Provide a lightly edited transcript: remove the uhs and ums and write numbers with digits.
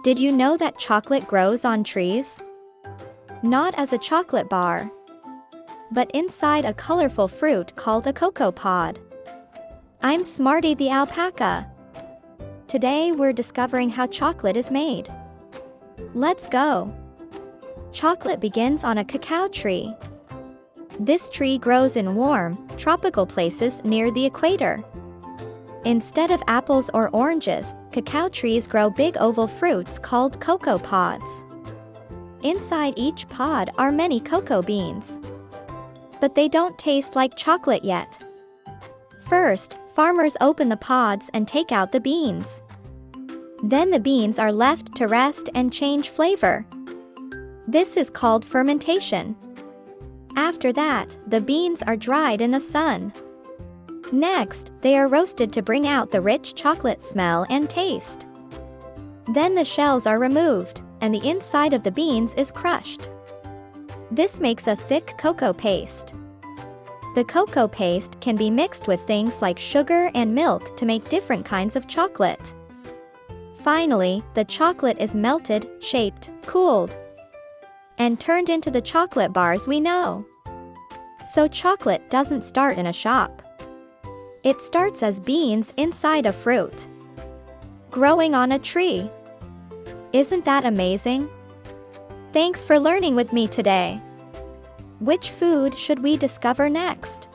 Did you know that chocolate grows on trees? Not as a chocolate bar, but inside a colorful fruit called a cocoa pod. I'm Smartie the Alpaca. Today we're discovering how chocolate is made. Let's go. Chocolate begins on a cacao tree. This tree grows in warm, tropical places near the equator. Instead of apples or oranges, cacao trees grow big oval fruits called cocoa pods. Inside each pod are many cocoa beans. But they don't taste like chocolate yet. First, farmers open the pods and take out the beans. Then the beans are left to rest and change flavor. This is called fermentation. After that, the beans are dried in the sun. Next, they are roasted to bring out the rich chocolate smell and taste. Then the shells are removed, and the inside of the beans is crushed. This makes a thick cocoa paste. The cocoa paste can be mixed with things like sugar and milk to make different kinds of chocolate. Finally, the chocolate is melted, shaped, cooled, and turned into the chocolate bars we know. So chocolate doesn't start in a shop. It starts as beans inside a fruit, growing on a tree. Isn't that amazing? Thanks for learning with me today. Which food should we discover next?